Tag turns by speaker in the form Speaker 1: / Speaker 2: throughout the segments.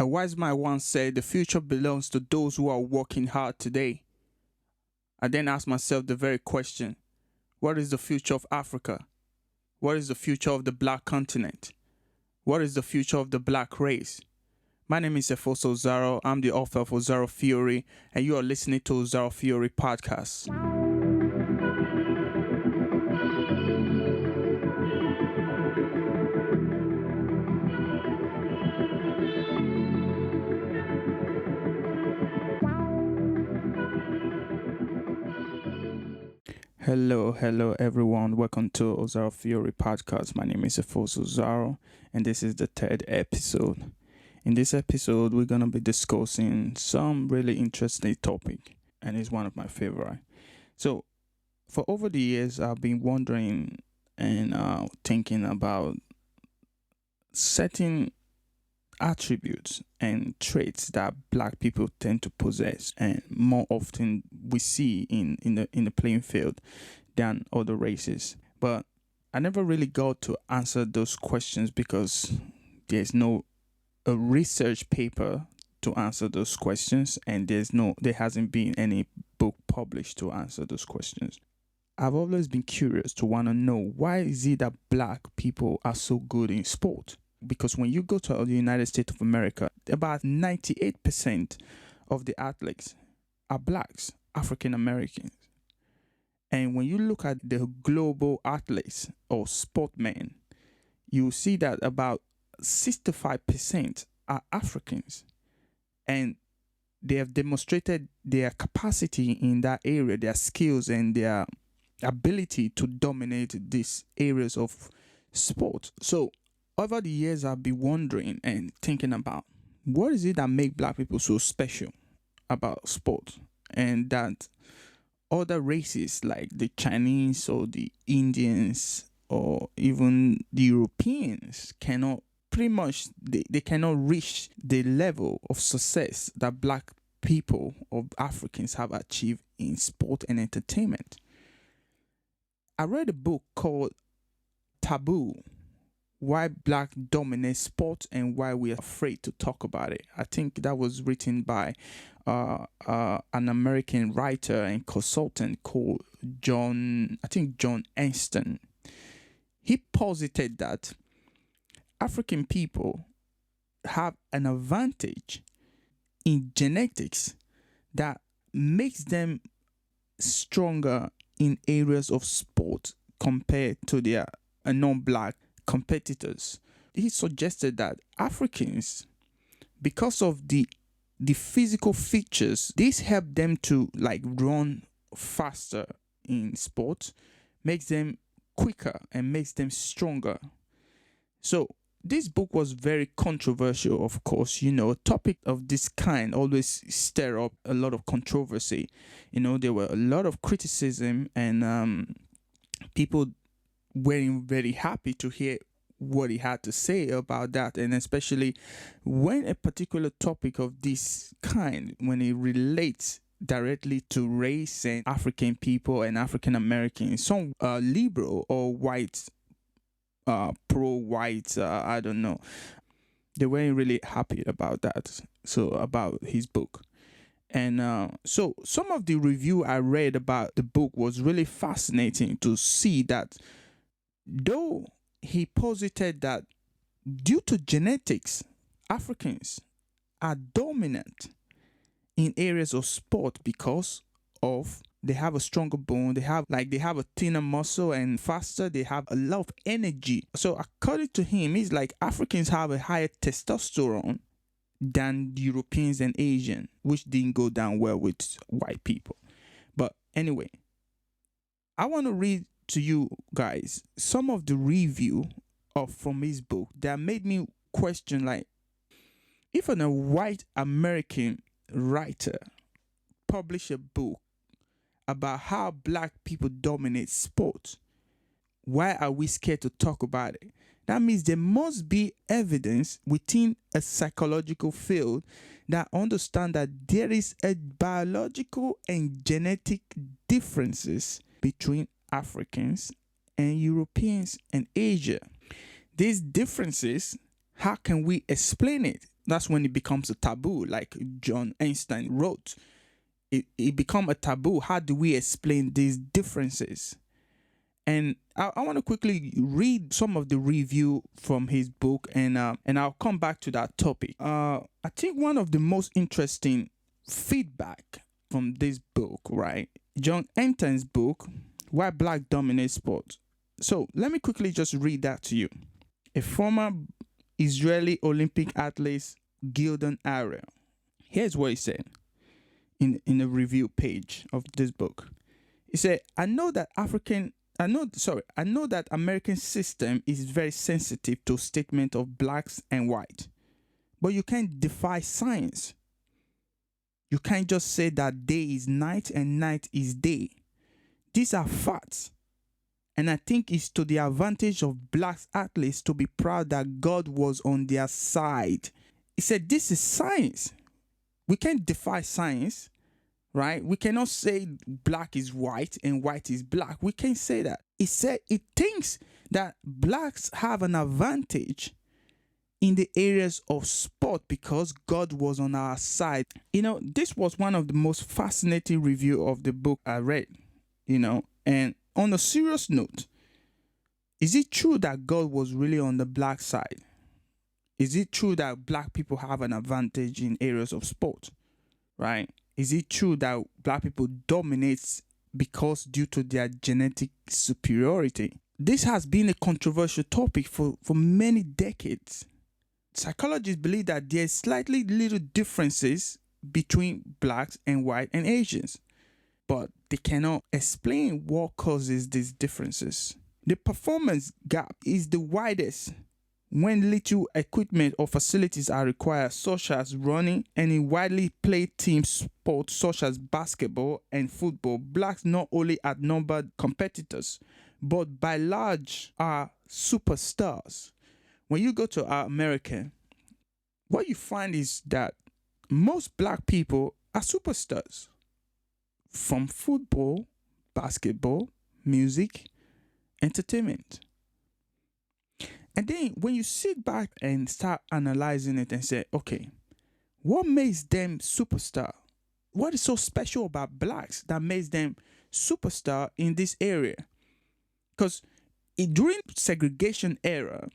Speaker 1: A wise man once said, the future belongs to those who are working hard today. I then asked myself the very question, what is the future of Africa? What is the future of the black continent? What is the future of the black race? My name is Efosa Osaro. I'm the author of Osaro Theory, and you are listening to Osaro Theory Podcast. Hello everyone. Welcome to Osaro Theory Podcast. My name is Efosa Osaro, and this is the third episode. In this episode, we're going to be discussing some really interesting topic, and it's one of my favorite. So, for over the years, I've been wondering and thinking about certain attributes and traits that black people tend to possess, and more often we see in the playing field than other races. But I never really got to answer those questions because there's no a research paper to answer those questions, and there hasn't been any book published to answer those questions. I've always been curious to want to know, why is it that black people are so good in sport? Because when you go to the United States of America, about 98% of the athletes are blacks, African Americans. And when you look at the global athletes or sportmen, you see that about 65% are Africans. And they have demonstrated their capacity in that area, their skills and their ability to dominate these areas of sport. So over the years, I've been wondering and thinking about, what is it that makes black people so special about sport, and that other races like the Chinese or the Indians or even the Europeans cannot they cannot reach the level of success that black people or Africans have achieved in sport and entertainment. I read a book called Taboo: Why Black Dominate Sport and Why We're Afraid to Talk About It. I think that was written by an American writer and consultant called John Anston. He posited that African people have an advantage in genetics that makes them stronger in areas of sport compared to their non-black competitors. He suggested that Africans, because of the physical features, this help them to run faster in sports, makes them quicker and makes them stronger. So this book was very controversial, of course. A topic of this kind always stir up a lot of controversy. There were a lot of criticism, and people weren't very happy to hear what he had to say about that. And especially when a particular topic of this kind, when it relates directly to race and African people and African Americans, some liberal or white, pro-white, I don't know, they weren't really happy about that. So about his book. And so some of the review I read about the book was really fascinating to see that, though he posited that due to genetics, Africans are dominant in areas of sport because of they have a stronger bone, they have a thinner muscle and faster, they have a lot of energy. So according to him, it's like Africans have a higher testosterone than Europeans and Asian, which didn't go down well with white people. But anyway, I want to read to you guys some of the review from his book that made me question, if a white American writer publish a book about how black people dominate sports, why are we scared to talk about it? That means there must be evidence within a psychological field that understand that there is a biological and genetic differences between Africans and Europeans and Asia. These differences, how can we explain it? That's when it becomes a taboo, like John Einstein wrote. It become a taboo. How do we explain these differences? And I want to quickly read some of the review from his book, and I'll come back to that topic. I think one of the most interesting feedback from this book, right? John Einstein's book, Why Black Dominates Sports. So let me quickly just read that to you. A former Israeli Olympic athlete, Gildan Ariel. Here's what he said in the review page of this book. He said, I know that American system is very sensitive to statement of blacks and white, but you can't defy science. You can't just say that day is night and night is day. These are facts. And I think it's to the advantage of black athletes to be proud that God was on their side. He said, this is science. We can't defy science. Right? We cannot say black is white and white is black. We can't say that. It said it thinks that blacks have an advantage in the areas of sport because God was on our side. This was one of the most fascinating review of the book I read, and on a serious note, is it true that God was really on the black side? Is it true that black people have an advantage in areas of sport? Right? Is it true that black people dominate because due to their genetic superiority? This has been a controversial topic for many decades. Psychologists believe that there is slightly little differences between blacks and white and Asians, but they cannot explain what causes these differences. The performance gap is the widest when little equipment or facilities are required, such as running, and in widely played team sports such as basketball and football, blacks not only outnumber competitors, but by large are superstars. When you go to America, what you find is that most black people are superstars. From football, basketball, music, entertainment. And then when you sit back and start analyzing it and say, okay, what makes them superstar? What is so special about blacks that makes them superstar in this area? Because during segregation era,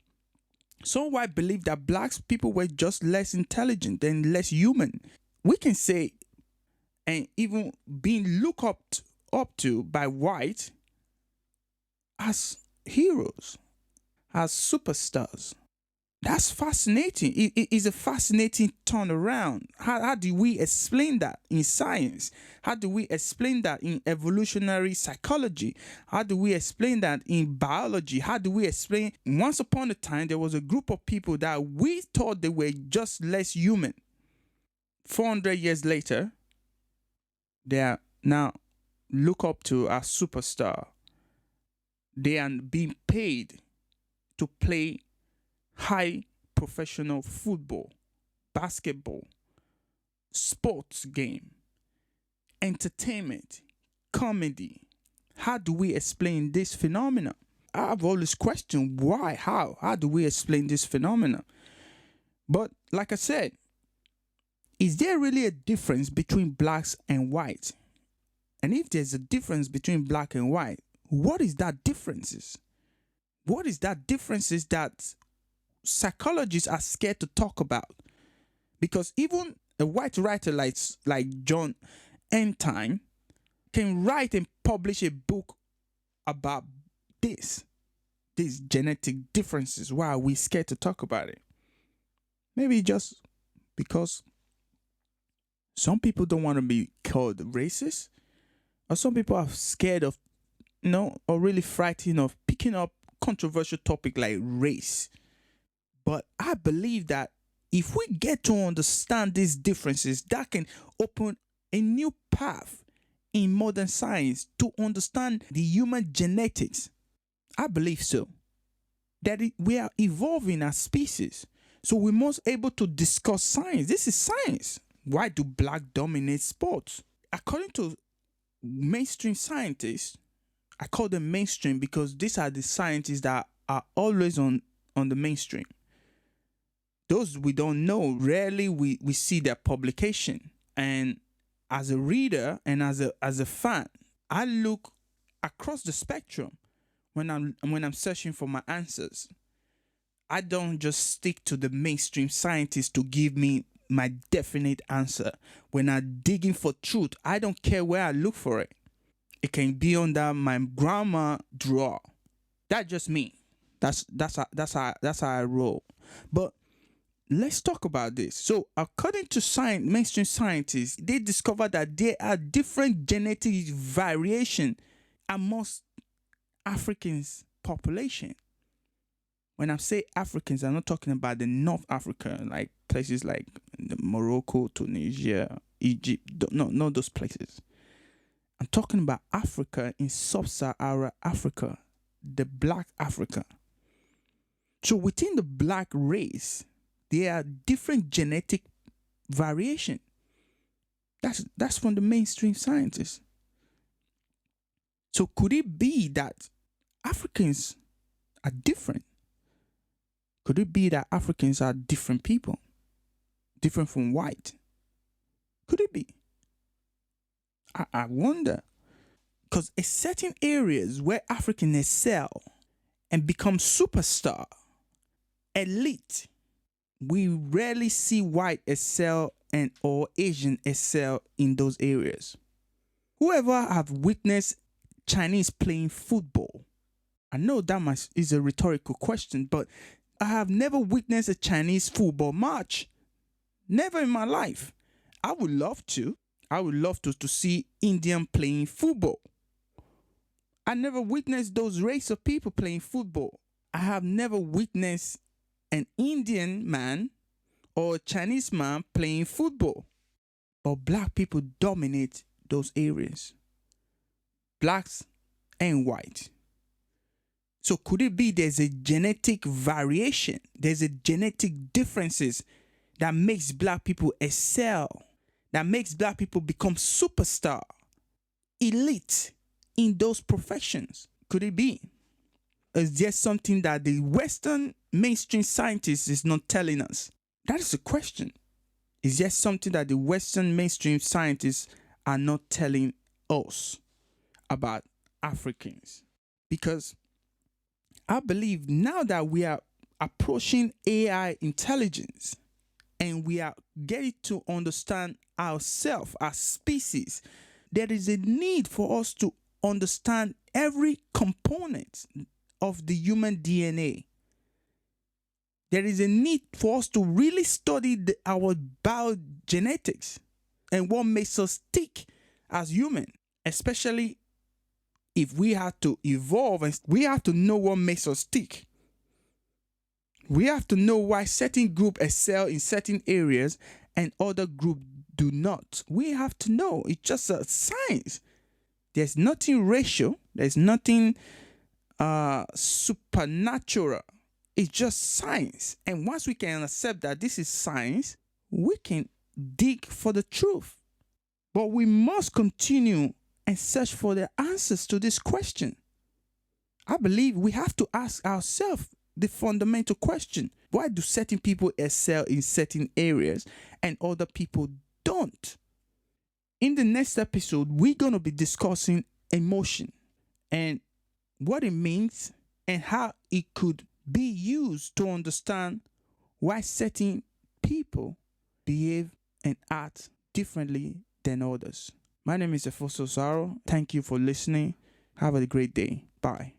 Speaker 1: some white believe that blacks people were just less intelligent and less human. We can say, and even being looked up to by white as heroes, as superstars. That's fascinating. It is a fascinating turnaround. How do we explain that in science? How do we explain that in evolutionary psychology? How do we explain that in biology? How do we explain once upon a time there was a group of people that we thought they were just less human. 400 years later, they are now looked up to as superstar. They are being paid to play high professional football, basketball, sports game, entertainment, comedy. How do we explain this phenomenon? I've always questioned why, how do we explain this phenomenon? But like I said, is there really a difference between blacks and whites? And if there's a difference between black and white, what is that differences? What is that differences that psychologists are scared to talk about? Because even a white writer like John Einstein can write and publish a book about these genetic differences. Why are we scared to talk about it? Maybe just because some people don't want to be called racist, or some people are scared of, or really frightened of picking up controversial topic like race. But I believe that if we get to understand these differences, that can open a new path in modern science to understand the human genetics. I believe so. That we are evolving as species. So we must able to discuss science. This is science. Why do black dominate sports? According to mainstream scientists, I call them mainstream because these are the scientists that are always on the mainstream. Those we don't know, rarely we see their publication. And as a reader and as a fan, I look across the spectrum when I'm searching for my answers. I don't just stick to the mainstream scientists to give me my definite answer. When I'm digging for truth, I don't care where I look for it. It can be under my grandma drawer. That's just me. That's how I roll. But let's talk about this. So, according to mainstream scientists, they discovered that there are different genetic variation amongst Africans' population. When I say Africans, I'm not talking about the North Africa, like places like Morocco, Tunisia, Egypt. No, not those places. I'm talking about Africa in sub-Saharan Africa, the Black Africa. So within the Black race, there are different genetic variation. That's from the mainstream scientists. So could it be that Africans are different? Could it be that Africans are different people? Different from white? Could it be? I wonder. Because in certain areas where Africans excel and become superstar, elite, we rarely see white excel or Asian excel in those areas. Whoever have witnessed Chinese playing football, I know that is a rhetorical question, but I have never witnessed a Chinese football match. Never in my life. I would love to. I would love to see Indian playing football. I never witnessed those race of people playing football. I have never witnessed an Indian man or a Chinese man playing football. But black people dominate those areas. Blacks and white. So could it be there's a genetic variation? There's a genetic differences that makes black people excel, that makes black people become superstar, elite in those professions? Could it be? Is there something that the Western mainstream scientists is not telling us? That is a question. Is there something that the Western mainstream scientists are not telling us about Africans? Because I believe now that we are approaching AI intelligence and we are getting to understand ourselves as species, there is a need for us to understand every component of the human DNA. There is a need for us to really study our biogenetics and what makes us tick as human, especially if we have to evolve, and we have to know what makes us tick. We have to know why certain groups excel in certain areas and other groups do not. We have to know. It's just a science. There's nothing racial. There's nothing supernatural. It's just science. And once we can accept that this is science, we can dig for the truth. But we must continue and search for the answers to this question. I believe we have to ask ourselves the fundamental question. Why do certain people excel in certain areas and other people don't? In the next episode, we're going to be discussing emotion and what it means and how it could be used to understand why certain people behave and act differently than others. My name is Efosa Osaro. Thank you for listening. Have a great day. Bye.